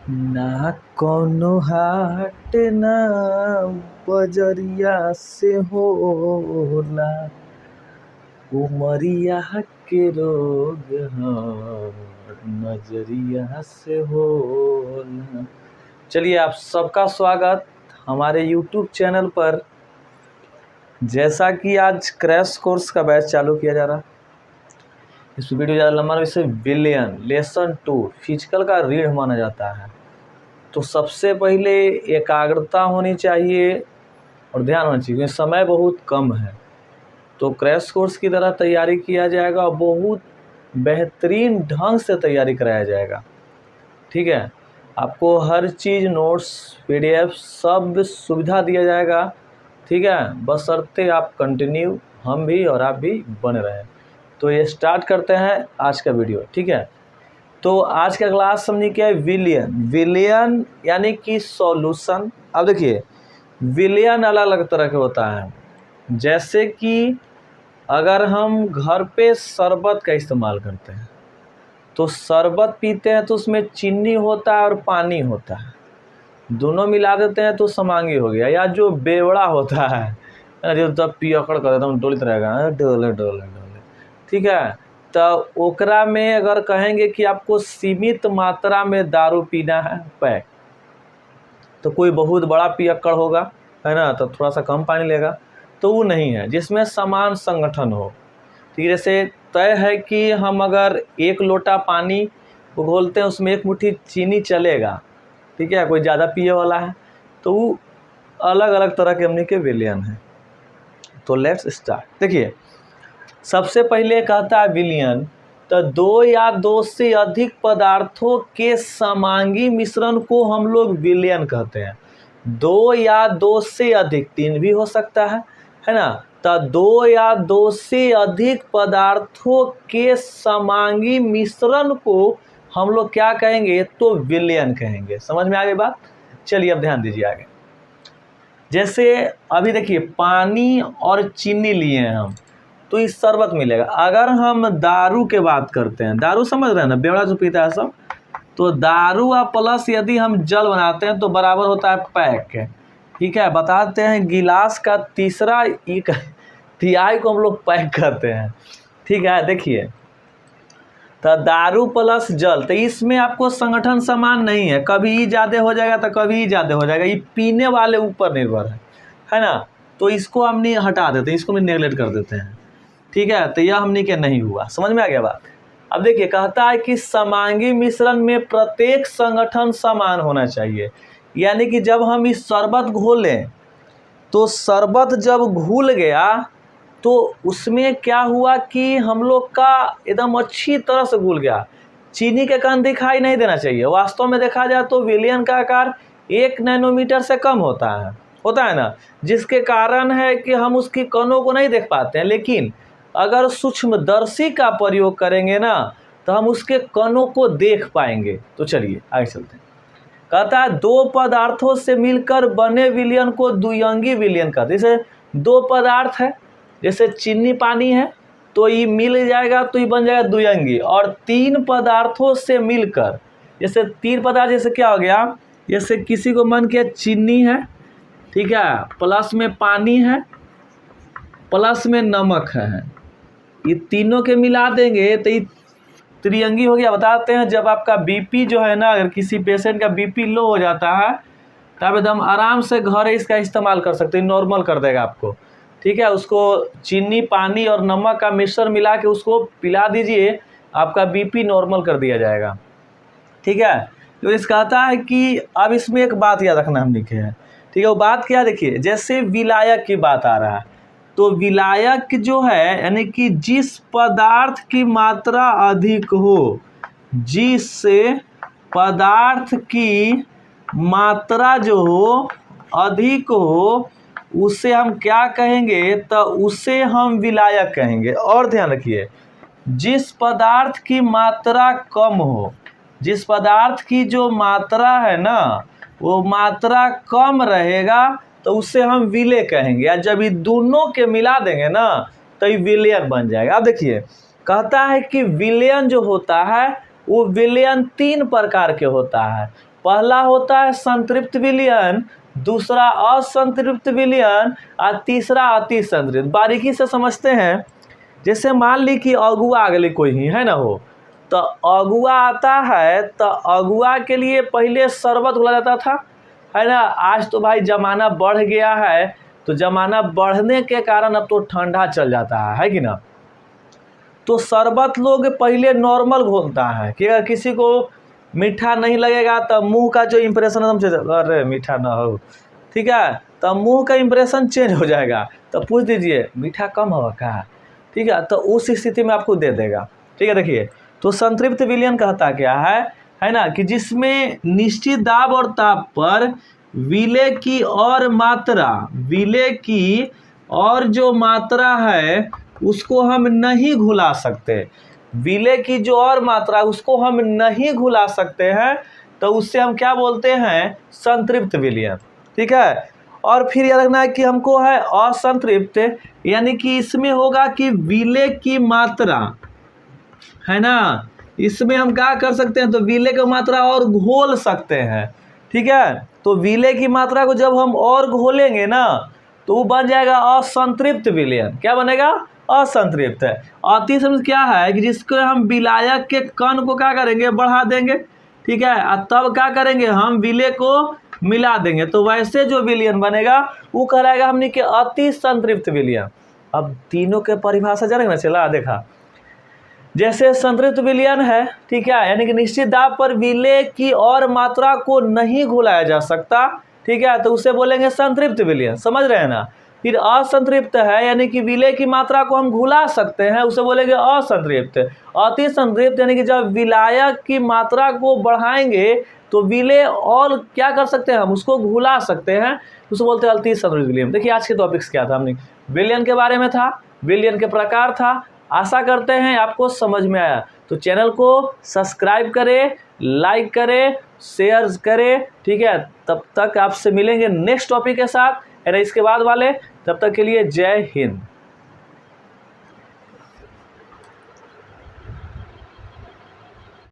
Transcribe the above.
ना कौनो हाट ना बजरिया से होला, उमरिया के रोग नजरिया से होला। चलिए, आप सबका स्वागत हमारे YouTube चैनल पर। जैसा कि आज क्रैश कोर्स का बैच चालू किया जा रहा है, इस वीडियो ज़्यादा लंबा नहीं, इसे विलियन लेसन 2 फिजिकल का रीढ़ माना जाता है। तो सबसे पहले एकाग्रता होनी चाहिए और ध्यान होना चाहिए, क्योंकि समय बहुत कम है। तो क्रैश कोर्स की तरह तैयारी किया जाएगा और बहुत बेहतरीन ढंग से तैयारी कराया जाएगा। ठीक है, आपको हर चीज़, नोट्स, PDF सब सुविधा दिया जाएगा। ठीक है, बशर्ते आप कंटिन्यू, हम भी और आप भी बने रहें। तो ये स्टार्ट करते हैं आज का वीडियो। ठीक है, तो आज का क्लास समझिए क्या है, विलियन यानी कि सॉल्यूशन। अब देखिए, विलियन अलग अलग तरह के होता है। जैसे कि अगर हम घर पे शरबत का इस्तेमाल करते हैं, तो शरबत पीते हैं तो उसमें चीनी होता है और पानी होता है, दोनों मिला देते हैं तो समांगी हो गया। या जो बेवड़ा होता है, जो तब पियकड़ कर देता हूँ, डोलित रहेगा, डोले डोले डोले। ठीक है, तो ओकरा में अगर कहेंगे कि आपको सीमित मात्रा में दारू पीना है पैक, तो कोई बहुत बड़ा पियक्कड़ होगा, है ना, तो थोड़ा सा कम पानी लेगा। तो वो नहीं है, जिसमें समान संगठन हो। ठीक है, जैसे तय है कि हम अगर 1 लोटा पानी को घोलते हैं, उसमें 1 मुट्ठी चीनी चलेगा। ठीक है, कोई ज़्यादा पिए वाला है, तो वो अलग अलग तरह के हमने के विलियन हैं। तो लेट्स स्टार्ट। देखिए, सबसे पहले कहता है विलियन, तो 2 या 2 से अधिक पदार्थों के समांगी मिश्रण को हम लोग विलियन कहते हैं। 2 या 2 से अधिक, 3 भी हो सकता है ना। तो 2 या 2 से अधिक पदार्थों के समांगी मिश्रण को हम लोग क्या कहेंगे, तो विलियन कहेंगे। समझ में आ गई बात। चलिए अब ध्यान दीजिए आगे। जैसे अभी देखिए, पानी और चीनी लिए हैं हम, तो इस शरबत मिलेगा। अगर हम दारू के बात करते हैं, दारू समझ रहे हैं ना, बेवड़ा जो पीता है सब, तो दारू और प्लस यदि हम जल बनाते हैं तो बराबर होता है पैक। ठीक है, बताते हैं गिलास का तीसरा तिहाई को हम लोग पैक करते हैं। ठीक है, देखिए, तो दारू प्लस जल, तो इसमें आपको संगठन समान नहीं है, कभी ही ज़्यादा हो जाएगा तो कभी ही ज़्यादा हो जाएगा। ये पीने वाले ऊपर निर्भर है ना। तो इसको हम नहीं हटा देते हैं, इसको भी नेगलेक्ट कर देते हैं। ठीक है, तो यह हमने क्या नहीं हुआ। समझ में आ गया बात। अब देखिए, कहता है कि समांगी मिश्रण में प्रत्येक संगठन समान होना चाहिए। यानी कि जब हम इस शरबत घोलें, तो शरबत जब घुल गया तो उसमें क्या हुआ कि हम लोग का एकदम अच्छी तरह से घुल गया। चीनी के कण दिखाई नहीं देना चाहिए। वास्तव में देखा जाए तो विलियन का आकार 1 नैनोमीटर से कम होता है ना, जिसके कारण है कि हम उसकी कणों को नहीं देख पाते हैं। लेकिन अगर सूक्ष्मदर्शी का प्रयोग करेंगे ना, तो हम उसके कणों को देख पाएंगे। तो चलिए आगे चलते हैं। कहता है 2 पदार्थों से मिलकर बने विलियन को द्विअंगी विलियन कहते हैं। जैसे 2 पदार्थ है, जैसे चीनी पानी है, तो ये मिल जाएगा तो ये बन जाएगा द्विअंगी। और 3 पदार्थों से मिलकर, जैसे 3 पदार्थ, जैसे क्या हो गया, जैसे किसी को मन किया चीनी है, ठीक है, प्लस में पानी है, प्लस में नमक है, ये तीनों के मिला देंगे तो ये त्रिअंगी हो गया। बताते हैं, जब आपका BP जो है ना, अगर किसी पेशेंट का BP लो हो जाता है, तब एकदम आराम से घर इसका इस्तेमाल कर सकते हैं, नॉर्मल कर देगा आपको। ठीक है, उसको चीनी, पानी और नमक का मिश्रण मिला के उसको पिला दीजिए, आपका BP नॉर्मल कर दिया जाएगा। ठीक है, तो इस कहता है कि अब इसमें एक बात याद रखना हम लिखे हैं। ठीक है, वो बात क्या, देखिए, जैसे विलायक की बात आ रहा है, तो विलायक जो है, यानी कि जिस पदार्थ की मात्रा अधिक हो, जिस पदार्थ की मात्रा जो हो अधिक हो, उसे हम क्या कहेंगे, तो उसे हम विलायक कहेंगे। और ध्यान रखिए, जिस पदार्थ की मात्रा कम हो, जिस पदार्थ की जो मात्रा है ना, वो मात्रा कम रहेगा, तो उससे हम विलेय कहेंगे। या जब ये दोनों के मिला देंगे ना, तो ये विलयन बन जाएगा। अब देखिए, कहता है कि विलयन जो होता है वो विलयन 3 प्रकार के होता है। पहला होता है संतृप्त विलयन, दूसरा असंतृप्त विलयन और तीसरा अति संतृप्त। बारीकी से समझते हैं। जैसे मान ली कि अगुआ अगले कोई ही है ना हो, तो अगुआ आता है तो अगुआ के लिए पहले शरबत घुला जाता था, है ना। आज तो भाई ज़माना बढ़ गया है, तो ज़माना बढ़ने के कारण अब तो ठंडा चल जाता है कि ना। तो शरबत लोग पहले नॉर्मल घोलता है कि अगर किसी को मीठा नहीं लगेगा तो मुंह का जो इम्प्रेशन हम अरे मीठा ना हो, ठीक है, तो मुंह का इम्प्रेशन चेंज हो जाएगा। तो पूछ दीजिए मीठा कम होगा क्या, ठीक है, तो उस स्थिति में आपको दे देगा। ठीक है, देखिए तो संतृप्त विलयन कहता क्या है ना, कि जिसमें निश्चित दाब और ताप पर विलय की और मात्रा, विलय की और जो मात्रा है उसको हम नहीं घुला सकते, विलय की जो और मात्रा उसको हम नहीं घुला सकते हैं, तो उससे हम क्या बोलते हैं, संतृप्त विलयन। ठीक है, और फिर यह रखना है कि हमको है असंतृप्त, यानी कि इसमें होगा कि विलय की मात्रा, है ना, इसमें हम क्या कर सकते हैं, तो विलय की मात्रा और घोल सकते हैं। ठीक है, तो विलय की मात्रा को जब हम और घोलेंगे ना तो वो बन जाएगा असंतृप्त विलयन। क्या बनेगा, असंतृप्त। अति संतृप्त क्या है कि जिसको हम विलायक के कण को क्या करेंगे, बढ़ा देंगे। ठीक है, और तब क्या करेंगे, हम विलय को मिला देंगे, तो वैसे जो विलयन बनेगा वो कहलाएगा हमने कि अति संतृप्त विलयन। अब तीनों के परिभाषा जानेंगे ना, चला देखा। जैसे संतृप्त विलयन है, ठीक है, यानी कि निश्चित दाब पर विलय की और मात्रा को नहीं घुलाया जा सकता, ठीक है, तो उसे बोलेंगे संतृप्त विलयन। समझ रहे हैं ना। फिर असंतृप्त है, यानी कि विलय की मात्रा को हम घुला सकते हैं, उसे बोलेंगे असंतृप्त। अति संतृप्त यानी कि जब विलायक की मात्रा को बढ़ाएंगे तो विलय और क्या कर सकते हैं, हम उसको घुला सकते हैं, उसे बोलते हैं अति संतृप्त विलयन। देखिए आज के टॉपिक्स क्या था, हमने विलयन के बारे में था, विलयन के प्रकार था। आशा करते हैं आपको समझ में आया। तो चैनल को सब्सक्राइब करें, लाइक करें, शेयर करें। ठीक है, तब तक आपसे मिलेंगे नेक्स्ट टॉपिक के साथ, है ना, इसके बाद वाले। तब तक के लिए जय हिंद।